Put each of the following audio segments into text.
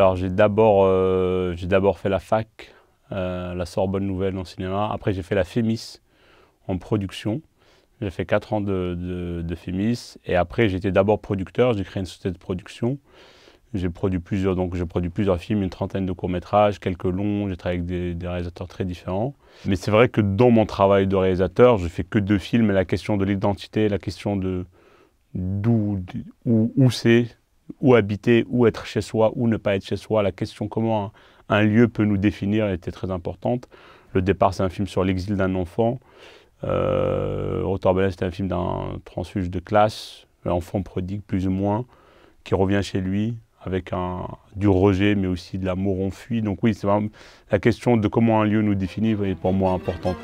Alors j'ai d'abord fait la fac, la Sorbonne Nouvelle en cinéma. Après j'ai fait la FEMIS en production. J'ai fait 4 ans de FEMIS. Et après j'étais d'abord producteur, j'ai créé une société de production. J'ai produit plusieurs films, une trentaine de courts-métrages, quelques longs, j'ai travaillé avec des réalisateurs très différents. Mais c'est vrai que dans mon travail de réalisateur, je fais que 2 films et la question de l'identité, la question de où c'est, où habiter, où être chez soi, où ne pas être chez soi, la question comment un lieu peut nous définir était très importante. Le départ, c'est un film sur l'exil d'un enfant. Retour à Berlin, c'était un film d'un transfuge de classe, l'enfant prodigue plus ou moins, qui revient chez lui avec du rejet, mais aussi de l'amour enfui. Donc oui, c'est vraiment la question de comment un lieu nous définit est pour moi importante.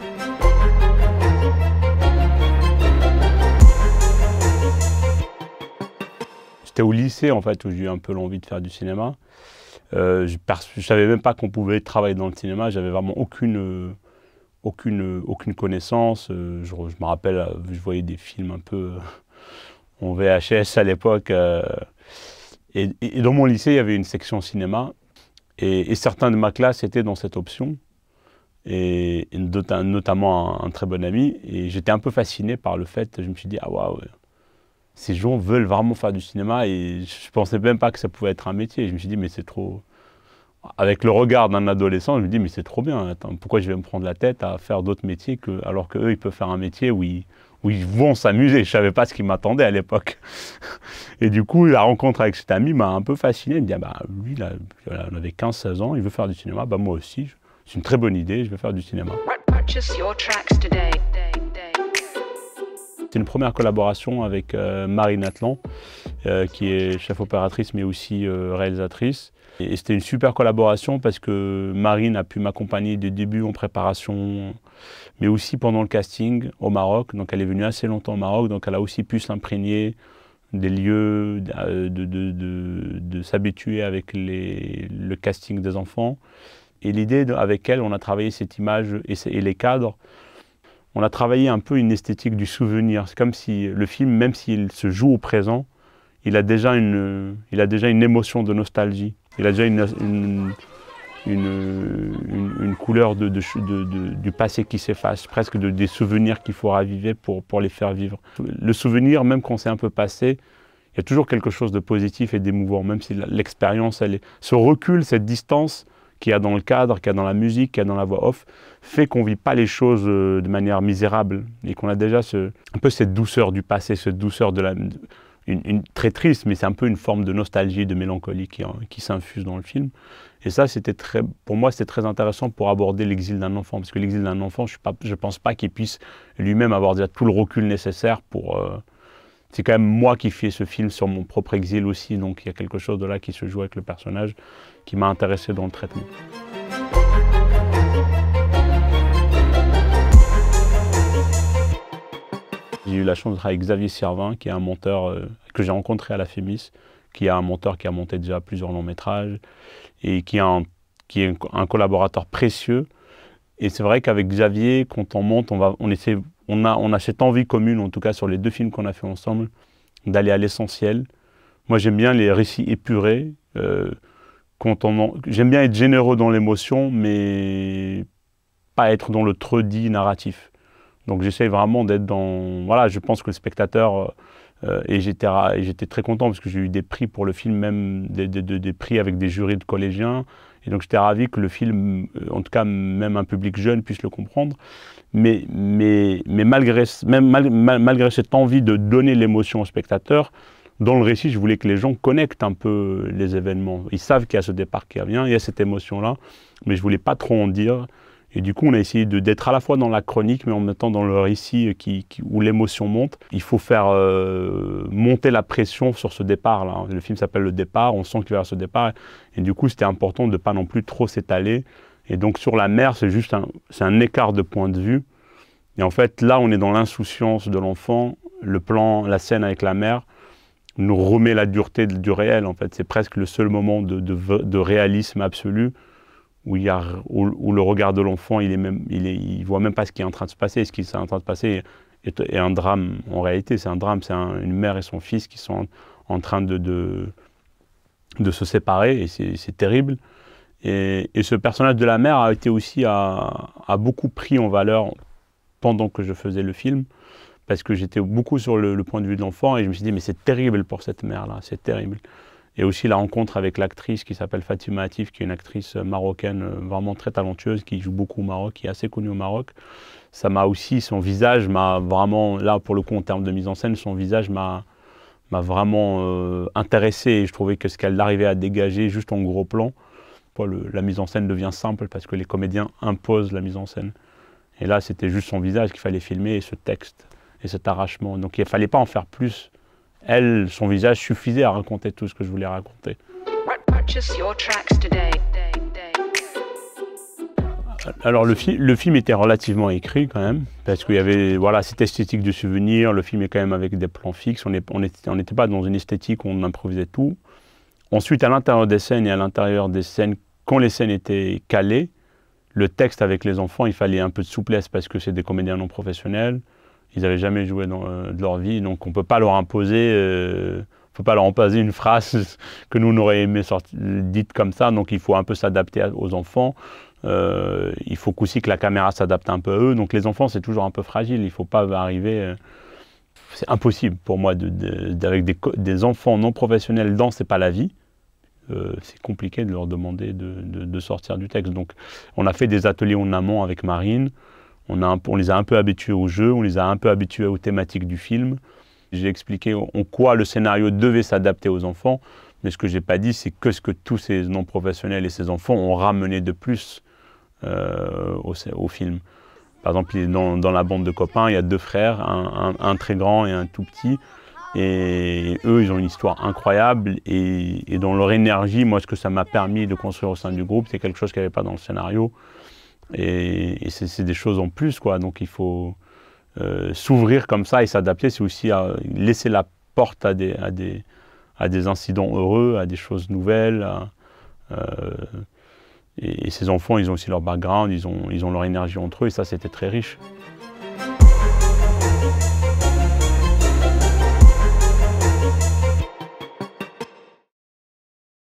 J'étais au lycée en fait où j'ai eu un peu l'envie de faire du cinéma. Je ne savais même pas qu'on pouvait travailler dans le cinéma, j'avais vraiment aucune connaissance. Je me rappelle, je voyais des films un peu en VHS à l'époque. Et dans mon lycée, il y avait une section cinéma. Et certains de ma classe étaient dans cette option. Et notamment un très bon ami. Et j'étais un peu fasciné par le fait, je me suis dit, ah waouh, ces gens veulent vraiment faire du cinéma. Et je ne pensais même pas que ça pouvait être un métier. Je me suis dit, mais c'est trop... Avec le regard d'un adolescent, je me dis, mais c'est trop bien. Attends, pourquoi je vais me prendre la tête à faire d'autres métiers alors qu'eux, ils peuvent faire un métier où ils vont s'amuser. Je ne savais pas ce qui m'attendait à l'époque. Et du coup, la rencontre avec cet ami m'a un peu fasciné. Il me dit, ah bah, lui, là, on avait 15-16 ans, il veut faire du cinéma. Bah, moi aussi, c'est une très bonne idée, je vais faire du cinéma. C'est une première collaboration avec Marine Atlan, qui est chef opératrice mais aussi réalisatrice. Et c'était une super collaboration parce que Marine a pu m'accompagner des débuts en préparation, mais aussi pendant le casting au Maroc. Donc elle est venue assez longtemps au Maroc, donc elle a aussi pu s'imprégner des lieux, de s'habituer avec le casting des enfants. Et l'idée avec elle, on a travaillé cette image et les cadres. On a travaillé un peu une esthétique du souvenir. C'est comme si le film, même s'il se joue au présent, il a déjà une émotion de nostalgie. Il a déjà une couleur du passé qui s'efface, presque des souvenirs qu'il faut raviver pour les faire vivre. Le souvenir, même quand c'est un peu passé, il y a toujours quelque chose de positif et d'émouvant, même si l'expérience, ce recul, cette distance qu'il y a dans le cadre, qu'il y a dans la musique, qu'il y a dans la voix off, fait qu'on ne vit pas les choses de manière misérable et qu'on a déjà un peu cette douceur du passé, cette douceur très triste, mais c'est un peu une forme de nostalgie, de mélancolie qui s'infuse dans le film. Et ça, pour moi, c'était très intéressant pour aborder l'exil d'un enfant, parce que l'exil d'un enfant, je ne pense pas qu'il puisse lui-même avoir déjà tout le recul nécessaire pour... C'est quand même moi qui fais ce film sur mon propre exil aussi, donc il y a quelque chose de là qui se joue avec le personnage qui m'a intéressé dans le traitement. J'ai eu la chance de travailler avec Xavier Servin, qui est un monteur que j'ai rencontré à la FEMIS, qui est un monteur qui a monté déjà plusieurs longs métrages et qui est un collaborateur précieux. Et c'est vrai qu'avec Xavier, quand on monte, on a cette envie commune, en tout cas sur les 2 films qu'on a fait ensemble, d'aller à l'essentiel. Moi, j'aime bien les récits épurés. J'aime bien être généreux dans l'émotion, mais pas être dans le trop dit narratif. Donc j'essaie vraiment d'être dans... Voilà, je pense que le spectateur... et j'étais très content parce que j'ai eu des prix pour le film, même des prix avec des jurys de collégiens. Et donc j'étais ravi que le film, en tout cas même un public jeune, puisse le comprendre. Mais malgré cette envie de donner l'émotion au spectateur, dans le récit, je voulais que les gens connectent un peu les événements. Ils savent qu'il y a ce départ qui revient, il y a cette émotion-là, mais je ne voulais pas trop en dire. Et du coup, on a essayé d'être à la fois dans la chronique, mais en même temps dans le récit où l'émotion monte. Il faut faire monter la pression sur ce départ-là. Le film s'appelle Le Départ, on sent qu'il va y avoir ce départ. Et du coup, c'était important de ne pas non plus trop s'étaler. Et donc sur la mer, c'est un écart de point de vue. Et en fait, là, on est dans l'insouciance de l'enfant. La scène avec la mer nous remet la dureté du réel. En fait, c'est presque le seul moment de réalisme absolu. Où le regard de l'enfant, il voit même pas ce qui est en train de se passer. Ce qui est en train de se passer est un drame. En réalité, c'est un drame. C'est une mère et son fils qui sont en train de de se séparer, et c'est terrible. Et ce personnage de la mère a été aussi a beaucoup pris en valeur pendant que je faisais le film, parce que j'étais beaucoup sur le point de vue de l'enfant, et je me suis dit, mais c'est terrible pour cette mère-là, c'est terrible. Et aussi la rencontre avec l'actrice qui s'appelle Fatima Atif, qui est une actrice marocaine vraiment très talentueuse, qui joue beaucoup au Maroc, qui est assez connue au Maroc. Ça m'a aussi, son visage m'a vraiment, là pour le coup en termes de mise en scène, son visage m'a vraiment intéressé, et je trouvais que ce qu'elle arrivait à dégager juste en gros plan, la mise en scène devient simple parce que les comédiens imposent la mise en scène. Et là, c'était juste son visage qu'il fallait filmer, et ce texte, et cet arrachement. Donc il ne fallait pas en faire plus. Elle, son visage suffisait à raconter tout ce que je voulais raconter. Alors le film était relativement écrit quand même, parce qu'il y avait cette esthétique du souvenir, le film est quand même avec des plans fixes, on n'était pas dans une esthétique où on improvisait tout. Ensuite, à l'intérieur des scènes et à l'intérieur des scènes, quand les scènes étaient calées, le texte avec les enfants, il fallait un peu de souplesse parce que c'est des comédiens non professionnels, ils n'avaient jamais joué de leur vie, donc on ne peut pas leur imposer, une phrase que nous on aurait aimé dite comme ça, donc il faut un peu s'adapter aux enfants. Il faut aussi que la caméra s'adapte un peu à eux, donc les enfants c'est toujours un peu fragile, il ne faut pas arriver... c'est impossible pour moi, avec des enfants non professionnels c'est pas la vie. C'est compliqué de leur demander de sortir du texte. Donc on a fait des ateliers en amont avec Marine, on les a un peu habitués au jeu, on les a un peu habitués aux thématiques du film. J'ai expliqué en quoi le scénario devait s'adapter aux enfants, mais ce que je n'ai pas dit, c'est que ce que tous ces non-professionnels et ces enfants ont ramené de plus au film. Par exemple, dans la bande de copains, il y a 2 frères, un très grand et un tout petit. Et eux, ils ont une histoire incroyable. Et dans leur énergie, moi, ce que ça m'a permis de construire au sein du groupe, c'est quelque chose qu'il n'y avait pas dans le scénario. Et c'est des choses en plus, quoi. Donc il faut s'ouvrir comme ça et s'adapter. C'est aussi laisser la porte à des incidents heureux, à des choses nouvelles. Et ces enfants, ils ont aussi leur background, ils ont leur énergie entre eux, et ça, c'était très riche.